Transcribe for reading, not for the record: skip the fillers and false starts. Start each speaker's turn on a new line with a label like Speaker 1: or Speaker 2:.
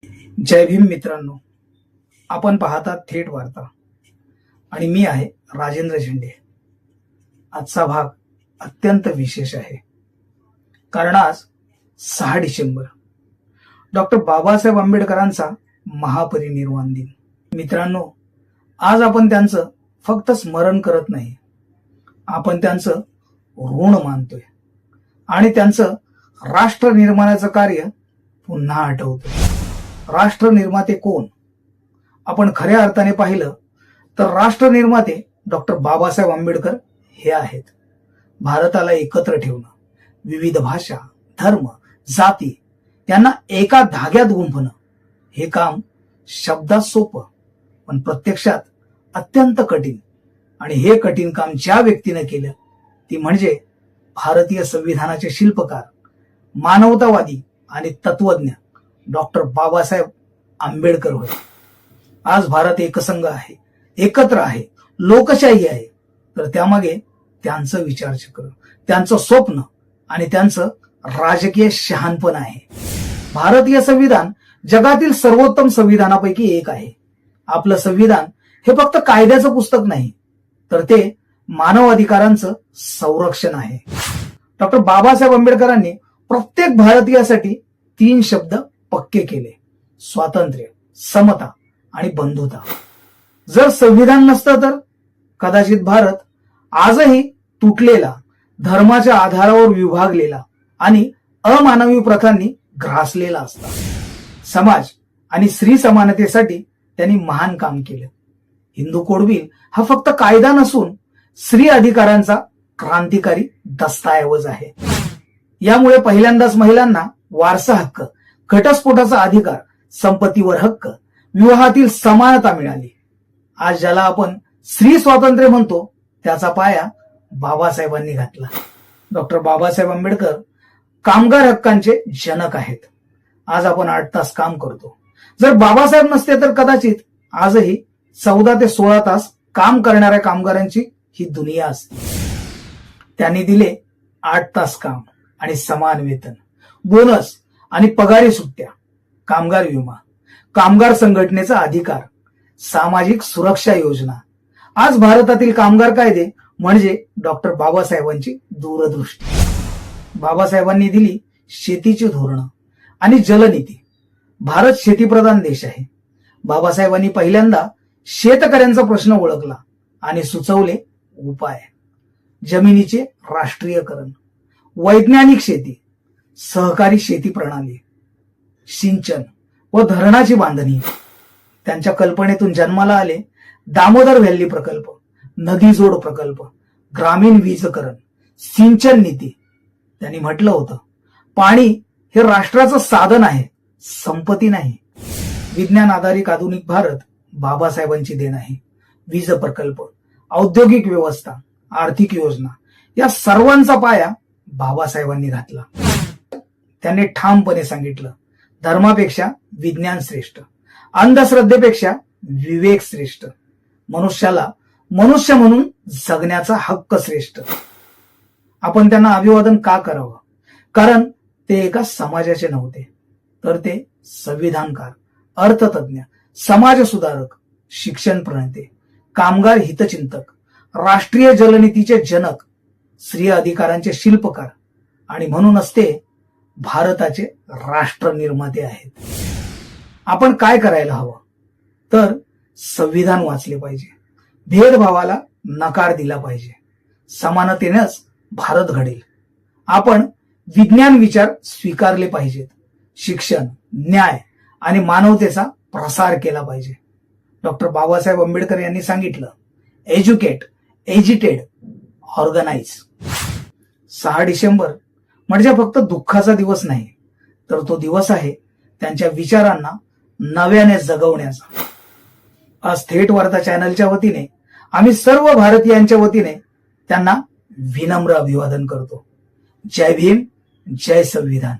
Speaker 1: जय भीम मित्रांनो, आपण पाहतात थेट वार्ता आणि मी आहे राजेंद्र झेंडे. आजचा भाग अत्यंत विशेष आहे कारण आज 6 डिसेंबर डॉक्टर बाबासाहेब आंबेडकरांचा महापरिनिर्वाण दिन. मित्रांनो, आज आपण त्यांचं फक्त स्मरण करत नाही, आपण त्यांचं ऋण मानतोय आणि त्यांचं राष्ट्र निर्माणाचं कार्य पुन्हा आठवतोय. राष्ट्र निर्माते कोण? आपण खऱ्या अर्थाने पाहिलं तर राष्ट्र निर्माते डॉक्टर बाबासाहेब आंबेडकर हे आहेत. भारताला एकत्र ठेवणं, विविध भाषा, धर्म, जाती यांना एका धाग्यात गुंफणं हे काम शब्दात सोपं पण प्रत्यक्षात अत्यंत कठीण. आणि हे कठीण काम ज्या व्यक्तीने केलं ती म्हणजे भारतीय संविधानाचे शिल्पकार, मानवतावादी आणि तत्वज्ञ डॉक्टर बाबासाहेब आंबेडकर होय. आज भारत एकसंघ आहे, एकत्र आहे, लोकशाही आहे, तर त्यामागे त्यांचं विचारचक्र, त्यांचं स्वप्न आणि त्यांचं राजकीय शहाणपण आहे. भारतीय संविधान जगातील सर्वोत्तम संविधानापैकी एक आहे. आपलं संविधान हे फक्त कायद्याचं पुस्तक नाही, तर ते मानव अधिकारांचं संरक्षण आहे. डॉक्टर बाबासाहेब आंबेडकरांनी प्रत्येक भारतीयासाठी 3 शब्द पक्के केले: स्वातंत्र्य, समता आणि बंधुता. जर संविधान नसतं तर कदाचित भारत आजही तुटलेला, धर्माच्या आधारावर विभागलेला आणि अमानवी प्रथांनी ग्रासलेला असता. समाज आणि स्त्री समानतेसाठी त्यांनी महान काम केलं. हिंदू कोड बिल हा फक्त कायदा नसून स्त्री अधिकारांचा क्रांतिकारी दस्तऐवज आहे. यामुळे पहिल्यांदाच महिलांना वारसा हक्क, घटस्फोटाचा अधिकार, संपत्तीवर हक्क, विवाहातील समानता मिळाली. आज ज्याला आपण स्त्री स्वातंत्र्य म्हणतो त्याचा पाया बाबासाहेबांनी घातला. डॉक्टर बाबासाहेब आंबेडकर कामगार हक्कांचे जनक आहेत. आज आपण 8 तास काम करतो. जर बाबासाहेब नसते तर कदाचित आजही 14 ते 16 तास काम करणाऱ्या कामगारांची ही दुनिया असते. त्यांनी दिले 8 तास काम आणि समान वेतन, बोनस आणि पगारी सुट्ट्या, कामगार विमा, कामगार संघटनेचा अधिकार, सामाजिक सुरक्षा योजना. आज भारतातील कामगार कायदे म्हणजे डॉक्टर बाबासाहेबांची दूरदृष्टी. बाबासाहेबांनी दिली शेतीची धोरणं आणि जलनीती. भारत शेतीप्रधान देश आहे. बाबासाहेबांनी पहिल्यांदा शेतकऱ्यांचा प्रश्न ओळखला आणि सुचवले उपाय: जमिनीचे राष्ट्रीयकरण, वैज्ञानिक शेती, सहकारी शेती प्रणाली, सिंचन व धरणाची बांधणी. त्यांच्या कल्पनेतून जन्माला आले दामोदर व्हॅली प्रकल्प, नदी जोड प्रकल्प, ग्रामीण वीजकरण, सिंचन नीती. त्यांनी म्हटलं होतं, पाणी हे राष्ट्राचं साधन आहे, संपत्ती नाही. विज्ञान आधारित आधुनिक भारत बाबासाहेबांची देण आहे. वीज प्रकल्प, औद्योगिक व्यवस्था, आर्थिक योजना या सर्वांचा पाया बाबासाहेबांनी घातला. त्यांनी ठामपणे सांगितलं, धर्मापेक्षा विज्ञान श्रेष्ठ, अंधश्रद्धेपेक्षा विवेक श्रेष्ठ, मनुष्याला मनुष्य म्हणून जगण्याचा हक्क श्रेष्ठ. आपण त्यांना अभिवादन का करावं? कारण ते एका समाजाचे नव्हते, तर ते संविधानकार, अर्थतज्ञ, समाज सुधारक, शिक्षण प्रणेते, कामगार हितचिंतक, राष्ट्रीय जलनीतीचे जनक, स्त्री अधिकारांचे शिल्पकार आणि म्हणूनच ते भारताचे राष्ट्र निर्माते आहेत. आपण काय करायला हवं? तर संविधान वाचले पाहिजे, भेदभावाला नकार दिला पाहिजे, समानतेनेच भारत घडेल. आपण विज्ञान विचार स्वीकारले पाहिजेत, शिक्षण, न्याय आणि मानवतेचा प्रसार केला पाहिजे. डॉक्टर बाबासाहेब आंबेडकर यांनी सांगितलं, एज्युकेट, एजिटेड, ऑर्गनाइज. 6 डिसेंबर म्हणजे फक्त दुःखाचा दिवस नाही, तर तो दिवस आहे त्यांच्या विचारांना नव्याने जगवण्याचा. आज थेट वार्ता चॅनलच्या वतीने आम्ही सर्व भारतीयांच्या वतीने त्यांना विनम्र अभिवादन करतो. जय भीम, जय संविधान.